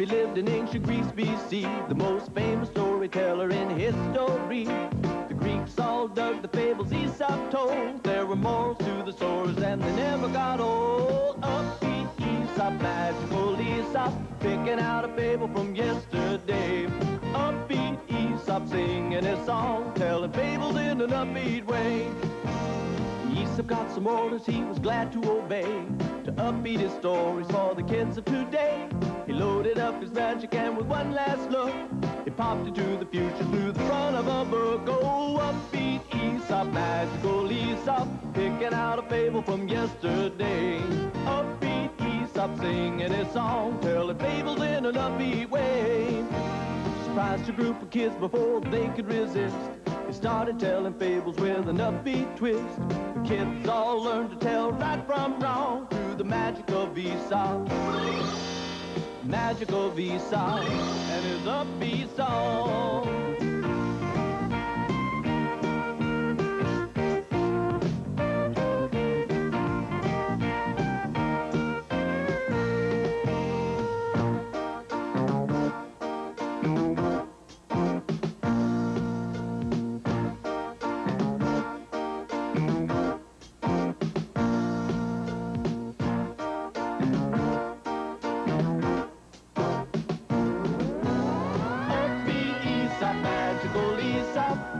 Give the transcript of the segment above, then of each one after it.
he lived in ancient Greece, BC, the most famous storyteller in history. The Greeks all dug the fables Aesop told. There were morals to the stories and they never got old. Upbeat Aesop, magical Aesop, picking out a fable from yesterday. Upbeat Aesop, singing his song, telling fables in an upbeat way. Aesop got some orders he was glad to obey, to upbeat his stories for the kids of today. He loaded up his magic and with one last look, he popped into the future through the front of a book. Oh, upbeat Aesop, magical Aesop, picking out a fable from yesterday. Upbeat Aesop, singing his song, telling fables in an upbeat way. Surprised a group of kids before they could resist. He started telling fables with an upbeat twist. The kids all learned to tell right from wrong through the magic of Aesop. Magic of Aesop and his upbeat song.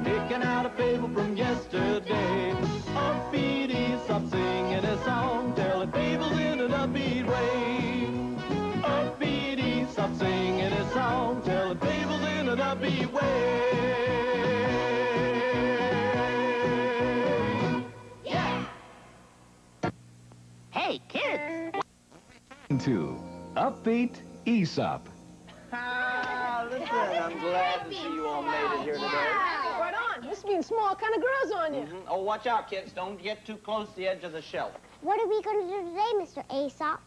Picking out a fable from yesterday. Upbeat Aesop, singing a song, telling fables in an upbeat way. Upbeat Aesop, singing a song, telling fables in an upbeat way. Yeah! Hey, kids! To Upbeat Aesop. Listen, I'm glad to see you all made it here today. Right on. This being small kind of grows on you. Oh, watch out, kids. Don't get too close to the edge of the shelf. What are we going to do today, Mr. Aesop?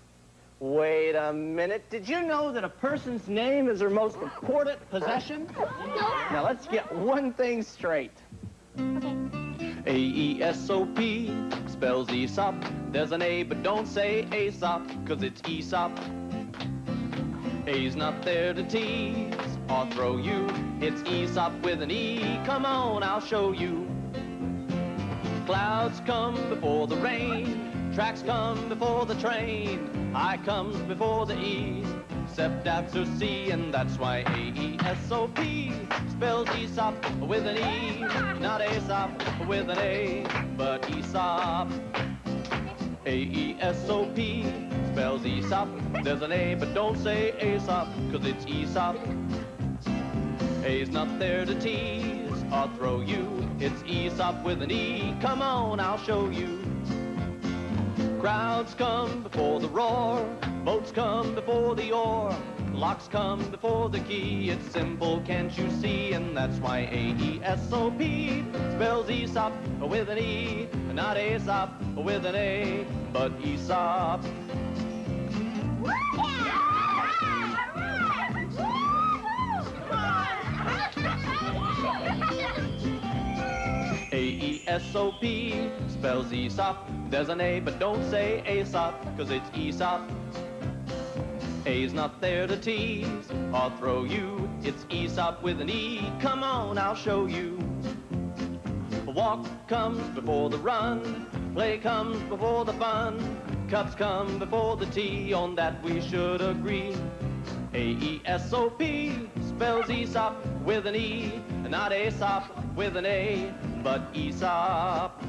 Wait a minute. Did you know that a person's name is their most important possession? Now, let's get one thing straight. Okay. A-E-S-O-P spells Aesop. There's an A, but don't say Aesop, 'cause it's Aesop. A's not there to tease or throw you. It's Aesop with an E. Come on, I'll show you. Clouds come before the rain. Tracks come before the train. I comes before the E. Except after C, and that's why A-E-S-O-P spells Aesop with an E. Not Aesop with an A, but Aesop. A-E-S-O-P spells Aesop. There's an A, but don't say Aesop, 'cause it's Aesop. A's not there to tease or throw you. It's Aesop with an E. Come on, I'll show you. Crowds come before the roar. Boats come before the oar. Locks come before the key. It's simple, can't you see? And that's why A-E-S-O-P spells Aesop with an E. Not Aesop with an A, but Aesop. A-E-S-O-P spells Aesop. There's an A, but don't say Aesop, 'cause it's Aesop. A's not there to tease or throw you. It's Aesop with an E. Come on, I'll show you. A walk comes before the run. Play comes before the fun. Cups come before the tea. On that we should agree. A-E-S-O-P spells Aesop with an E. Not Aesop with an A, but Aesop.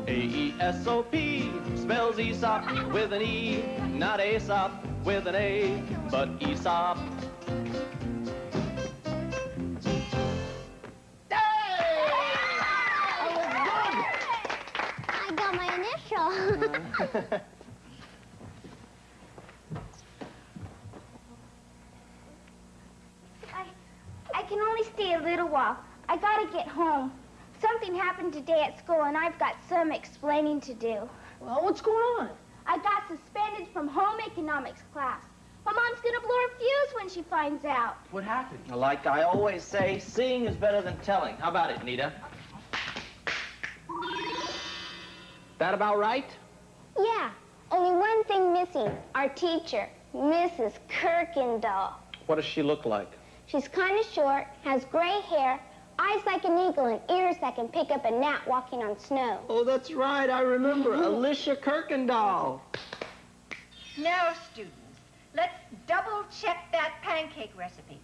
A-E-S-O-P spells Aesop with an E. Not Aesop with an A, but Aesop. I got my initial. I can only stay a little while. I gotta get home. Something happened today at school and I've got some explaining to do. Well, what's going on? I got suspended from home economics class. My mom's gonna blow her fuse when she finds out. What happened? Like I always say, seeing is better than telling. How about it, Nita? That about right? Yeah, only one thing missing, our teacher. Mrs. Kirkendall. What does she look like? She's kind of short, has gray hair, eyes like an eagle, and ears that can pick up a gnat walking on snow. Oh, that's right. I remember. Alicia Kirkendall. Now, students, let's double-check that pancake recipe.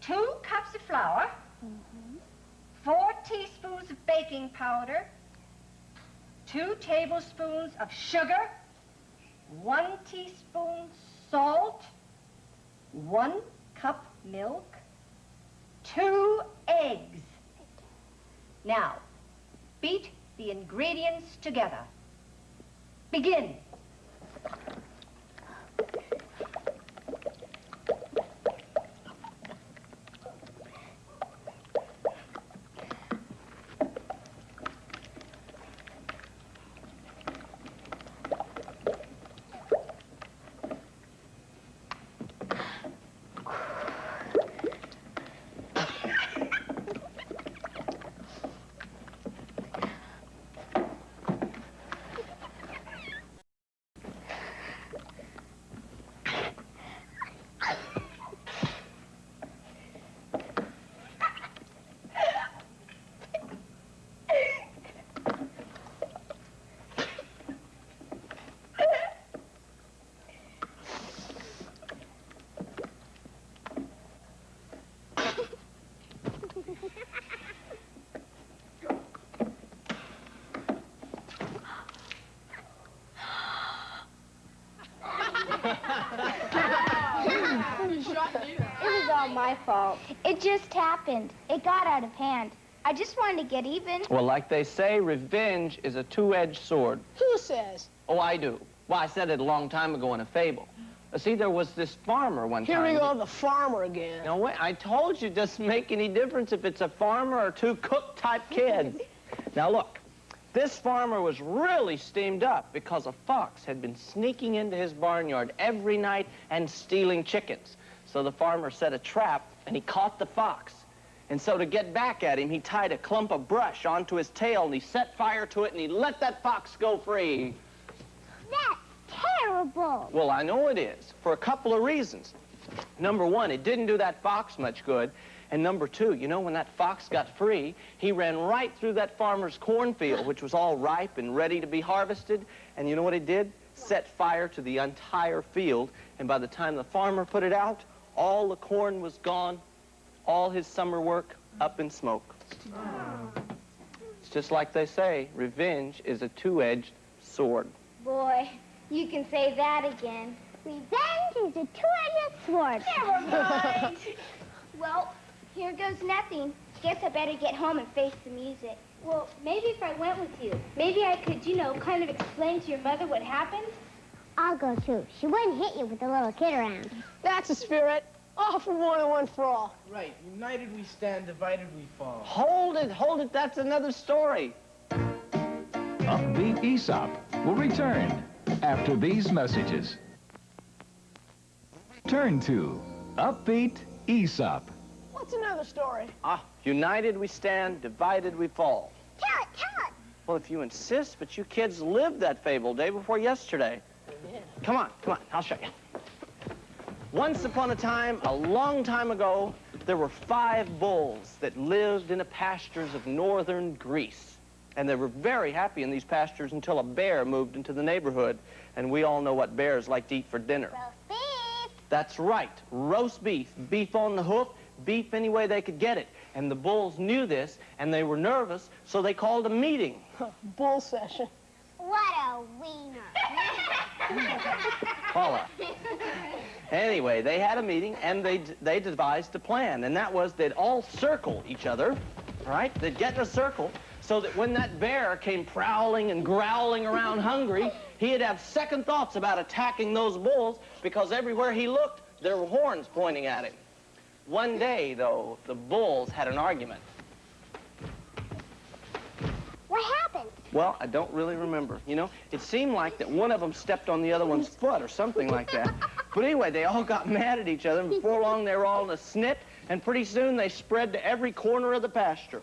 2 cups of flour, 4 teaspoons of baking powder, 2 tablespoons of sugar, 1 teaspoon salt, 1 cup milk, 2 eggs. Now, beat the ingredients together. Begin. It was all my fault. It just happened. It got out of hand. I just wanted to get even. Well, like they say, revenge is a two-edged sword. Who says? Oh, I do. Well, I said it a long time ago in a fable. See, there was this farmer one Here time. we go, the farmer again. No, wait, I told you, doesn't make any difference if it's a farmer or 2 cook-type kids. Now, look, this farmer was really steamed up because a fox had been sneaking into his barnyard every night and stealing chickens. So the farmer set a trap, and he caught the fox. And so to get back at him, he tied a clump of brush onto his tail, and he set fire to it, and he let that fox go free. That's terrible. Well, I know it is, for a couple of reasons. Number 1, it didn't do that fox much good. And number 2, you know, when that fox got free, he ran right through that farmer's cornfield, which was all ripe and ready to be harvested. And you know what it did? Set fire to the entire field. And by the time the farmer put it out, all the corn was gone, all his summer work up in smoke. It's just like they say, revenge is a two-edged sword. Boy, you can say that again. Revenge is a two-edged sword. Never mind. Well, here goes nothing. Guess I better get home and face the music. Well, maybe if I went with you, maybe I could, you know, kind of explain to your mother what happened. I'll go too. She wouldn't hit you with a little kid around. That's the spirit. All for one and one for all. Right. United we stand, divided we fall. Hold it, that's another story. Upbeat Aesop will return after these messages. Turn to Upbeat Aesop. What's another story? United we stand, divided we fall. Tell it, tell it. Well, if you insist, but you kids lived that fable day before yesterday. Yeah. Come on, I'll show you. Once upon a time, a long time ago, there were 5 bulls that lived in the pastures of northern Greece. And they were very happy in these pastures until a bear moved into the neighborhood. And we all know what bears like to eat for dinner. Roast beef. That's right, roast beef. Beef on the hoof, beef any way they could get it. And the bulls knew this, and they were nervous, so they called a meeting. Bull session. What a wiener. Paula. Anyway, they had a meeting, and they devised a plan, and that was they'd all circle each other, right? They'd get in a circle so that when that bear came prowling and growling around hungry, he'd have second thoughts about attacking those bulls because everywhere he looked, there were horns pointing at him. One day, though, the bulls had an argument. What happened? Well, I don't really remember. You know, it seemed like that one of them stepped on the other one's foot or something like that. But anyway, they all got mad at each other, and before long they were all in a snit, and pretty soon they spread to every corner of the pasture.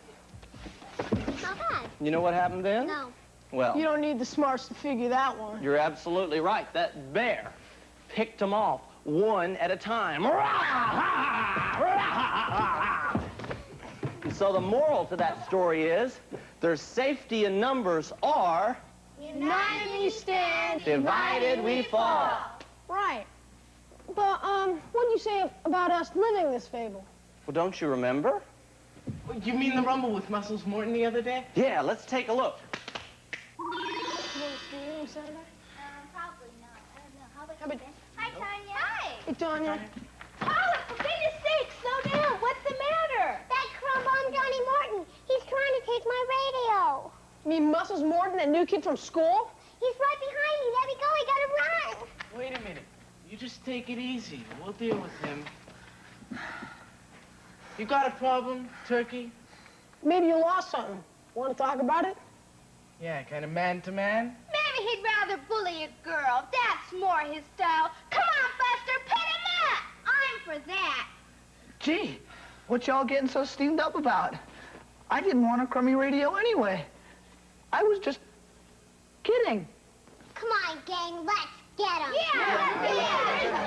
How bad? You know what happened then? No. Well, You don't need the smarts to figure that one. you're absolutely right. That bear picked them off one at a time. And so the moral to that story is, there's safety in numbers, or United we stand, divided we fall. Right. But, what do you say about us living this fable? Well, don't you remember? You mean the rumble with Muscles Morton the other day? Yeah, let's take a look. Probably not. I don't know. How about How about- you, Ben? Hi, Tanya. Hi. Hey, Tanya. Paula, for goodness sake, slow down. What's the matter? That crumb-on Johnny Morton. He's trying to take my radio. You mean Muscles Morton, that new kid from school? He's right behind me. Let me go. I gotta run. Wait a minute. You just take it easy. We'll deal with him. You got a problem, Turkey? Maybe you lost something. Want to talk about it? Yeah, kind of man-to-man. Maybe he'd rather bully a girl. That's more his style. Come on, Buster, pit him up. I'm for that. Gee, what y'all getting so steamed up about? I didn't want a crummy radio anyway. I was just kidding. Come on, gang. Let's get him. Yeah.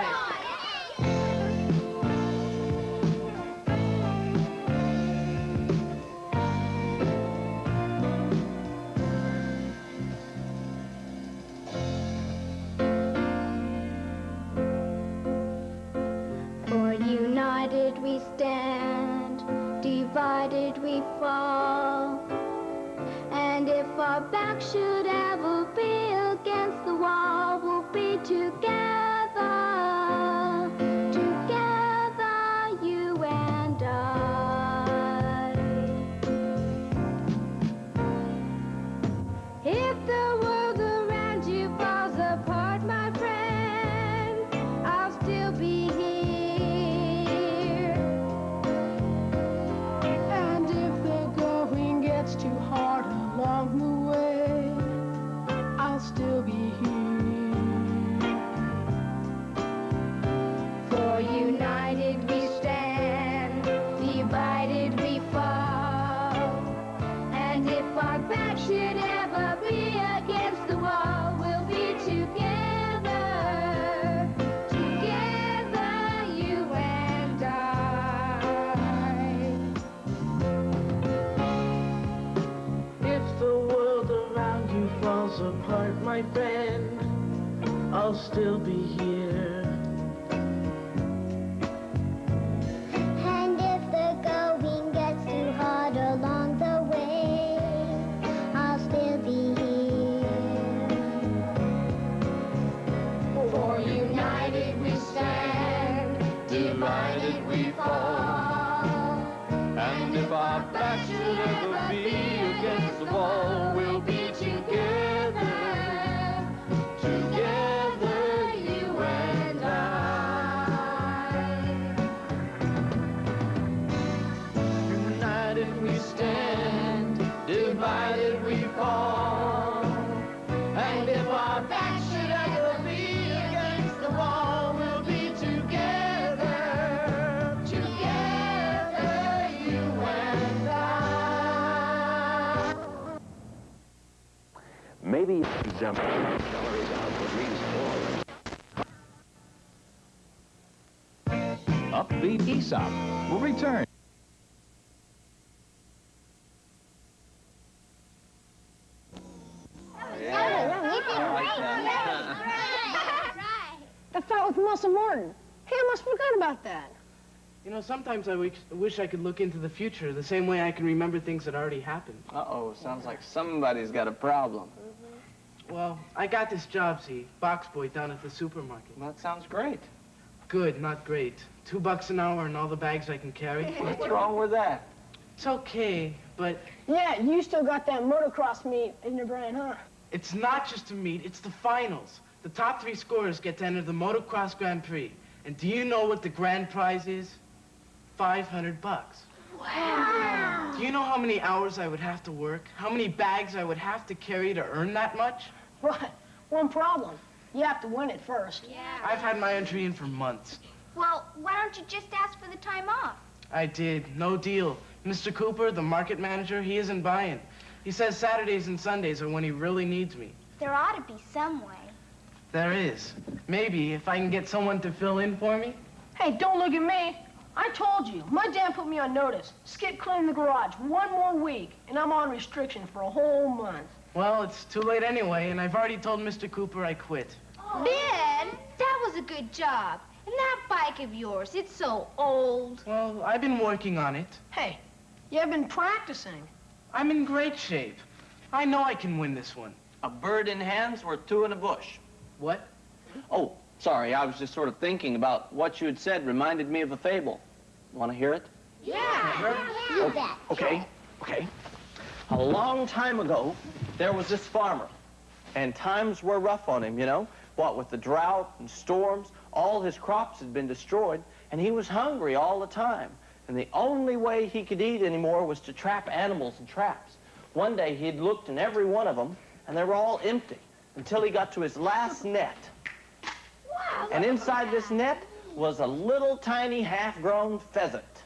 For united we stand, divided we fall. And if our back should ever be against the wall, we'll be together, together, you and I. If the world around you falls apart, my friend, I'll still be here. And if the going gets too hard along the way, I'll still be here. For united we stand, divided we fall. And if our back should ever be against the wall, we'll be together, together, you and I. If the world around you falls apart, my friend, I'll still be here. And if the going gets too hard along the way, I'll still be here. For united we stand, divided we fall. And if our back should ever be against the wall, we'll be together, together, you and I. United we stand, divided we fall. And if our back should ever be against the wall, we'll be together, together, you and I. Maybe jump calories out at least 4. Upbeat Aesop will return. That fight with Muscle Morton. Hey, I must have forgot about that. You know, sometimes I wish I could look into the future the same way I can remember things that already happened. Uh-oh, sounds like somebody's got a problem. Well, I got this job, see, box boy down at the supermarket. Well, that sounds great. Good, not great. $2 an hour and all the bags I can carry. What's wrong with that? It's okay, but Yeah, you still got that motocross meet in your brain, huh? it's not just a meet, it's the finals. The top 3 scorers get to enter the motocross Grand Prix. And do you know what the grand prize is? $500. Wow. Do you know how many hours I would have to work? How many bags I would have to carry to earn that much? Right. One problem. You have to win it first. Yeah. I've had my entry in for months. Well, why don't you just ask for the time off? I did. No deal. Mr. Cooper, the market manager, he isn't buying. He says Saturdays and Sundays are when he really needs me. There ought to be some way. There is. Maybe if I can get someone to fill in for me. Hey, don't look at me. I told you. My dad put me on notice. Skip cleaning the garage 1 more week, and I'm on restriction for a whole month. Well, it's too late anyway, and I've already told Mr. Cooper I quit. Ben, that was a good job. And that bike of yours, it's so old. Well, I've been working on it. Hey, you have been practicing. I'm in great shape. I know I can win this one. A bird in hand's worth 2 in a bush. What? Oh, sorry, I was just sort of thinking about what you had said. Reminded me of a fable. Want to hear it? Yeah. You bet. Okay. A long time ago, there was this farmer, and times were rough on him, you know? What with the drought and storms, all his crops had been destroyed, and he was hungry all the time. And the only way he could eat anymore was to trap animals in traps. One day, he'd looked in every one of them, and they were all empty, until he got to his last net. Wow. And inside this net was a little tiny half-grown pheasant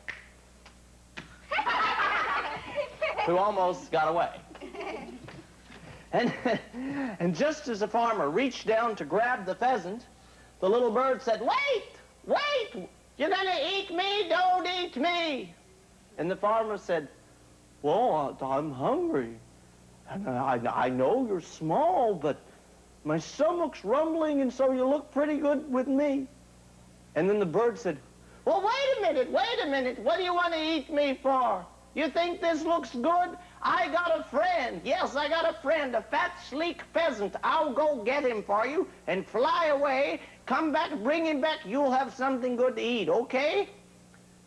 who almost got away. And just as the farmer reached down to grab the pheasant, the little bird said, "Wait! You're gonna eat me? Don't eat me!" And the farmer said, "Well, I'm hungry. And I know you're small, but my stomach's rumbling, and so you look pretty good with me." And then the bird said, "Well, wait a minute. What do you want to eat me for? You think this looks good? I got a friend. Yes, I got a friend, a fat, sleek pheasant. I'll go get him for you and fly away. Come back, bring him back. You'll have something good to eat, okay?"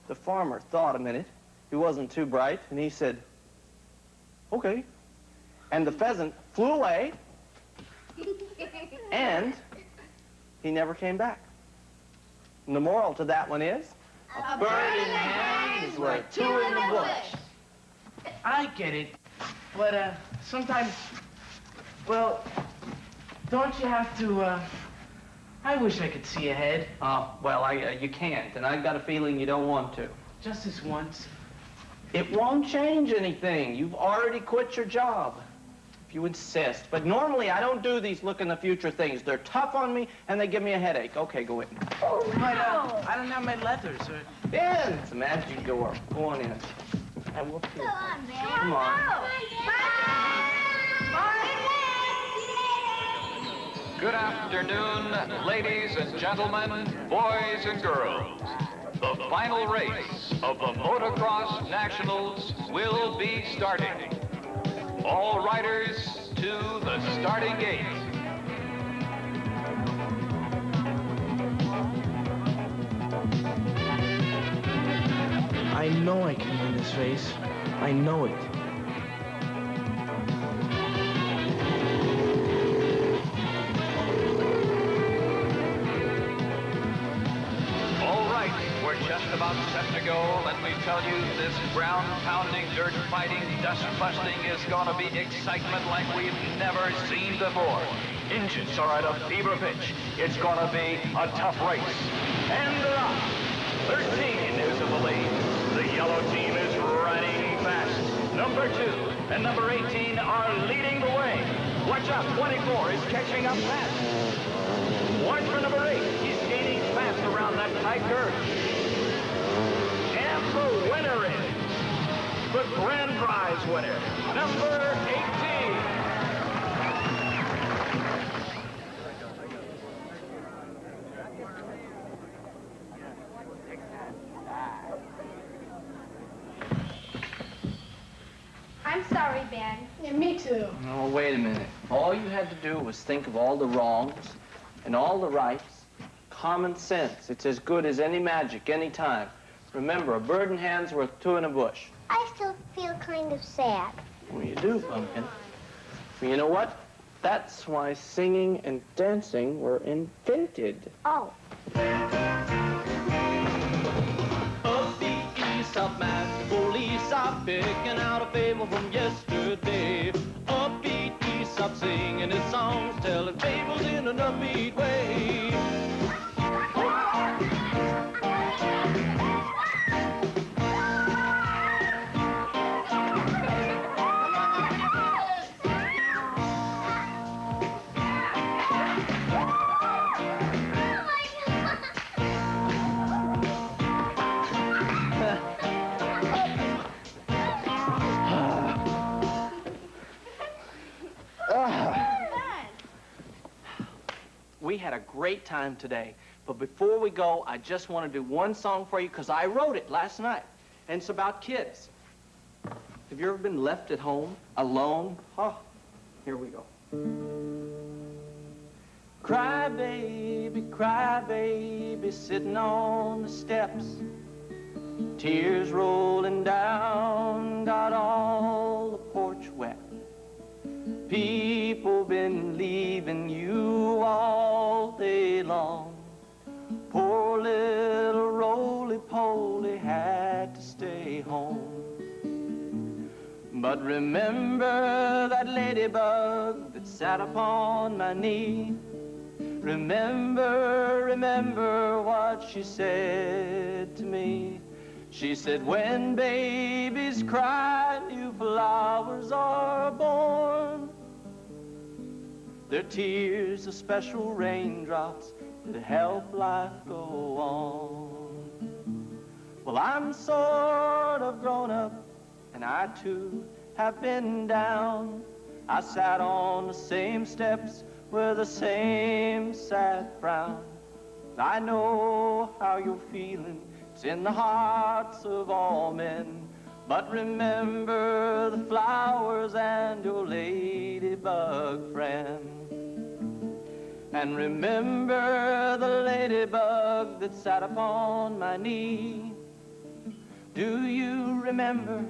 The farmer thought a minute. He wasn't too bright, and he said, "Okay." And the pheasant flew away, and he never came back. And the moral to that one is, a bird in hand is worth 2 in the bush. I get it, but sometimes, well, don't you have to, I wish I could see ahead. Well, you can't, and I've got a feeling you don't want to. Just this once. It won't change anything. You've already quit your job. If you insist. But normally I don't do these look in the future things. They're tough on me, and they give me a headache. Okay, go in. Oh, but I don't have my leathers, or... In! It's a magic door. Go on in. I will too. Go on, man. Come on. Good afternoon, ladies and gentlemen, boys and girls. The final race of the Motocross Nationals will be starting. All riders to the starting gate. I know I can win this race. I know it. All right, we're just about set to go. Let me tell you, this ground-pounding, dirt-fighting, dust-busting is going to be excitement like we've never seen before. Engines are at a fever pitch. It's going to be a tough race. And they're off. 13 is in the lead. The yellow team is riding fast. Number 2 and number 18 are leading the way. Watch out, 24 is catching up fast. Watch for number 8. He's gaining fast around that tight curve. And the winner is the grand prize winner, number 18. I'm sorry, Ben. Yeah, me too. Oh, wait a minute. All you had to do was think of all the wrongs and all the rights. Common sense. It's as good as any magic, any time. Remember, a bird in hand's worth 2 in a bush. I still feel kind of sad. Well, you do, Pumpkin. Well, you know what? That's why singing and dancing were invented. Oh. Upbeat Aesop, masterful Aesop, picking out a fable from yesterday. Upbeat Aesop, singing his songs, telling fables in an upbeat way. we had a great time today. But before we go, I just want to do one song for you because I wrote it last night. And it's about kids. Have you ever been left at home, alone? Oh, here we go. Cry baby, sitting on the steps. Tears rolling down, got all the porch wet. People been leaving you all day long. Poor little roly-poly had to stay home. But remember that ladybug that sat upon my knee. Remember what she said to me. She said, when babies cry, new flowers are born. Their tears are special raindrops that help life go on. Well, I'm sort of grown up, and I too have been down. I sat on the same steps with the same sad frown. I know how you're feeling, it's in the hearts of all men. But remember the flowers and your ladybug friend. And remember the ladybug that sat upon my knee. Do you remember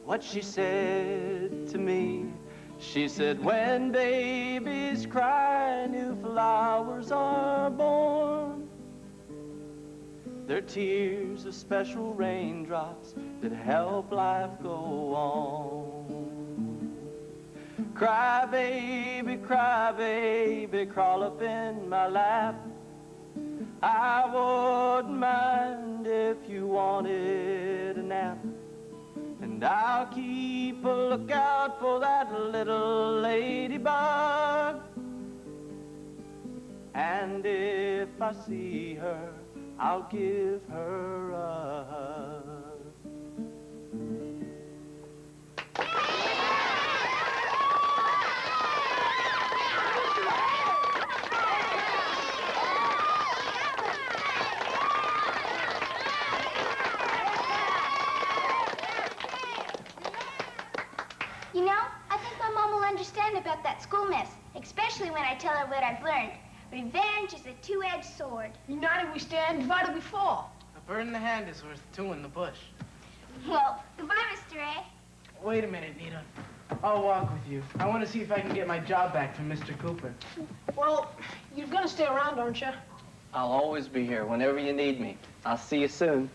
what she said to me? She said, when babies cry, new flowers are born. Their tears are special raindrops that help life go on. Cry baby, crawl up in my lap. I wouldn't mind if you wanted a nap. And I'll keep a lookout for that little ladybug. And if I see her, I'll give her a hug. You know, I think my mom will understand about that school mess, especially when I tell her what I've learned. Revenge is a two-edged sword. United we stand, divided we fall. A bird in the hand is worth two in the bush. Well, goodbye, Mr. A. Wait a minute, Nita. I'll walk with you. I want to see if I can get my job back from Mr. Cooper. Well, you're gonna stay around, aren't you? I'll always be here whenever you need me. I'll see you soon.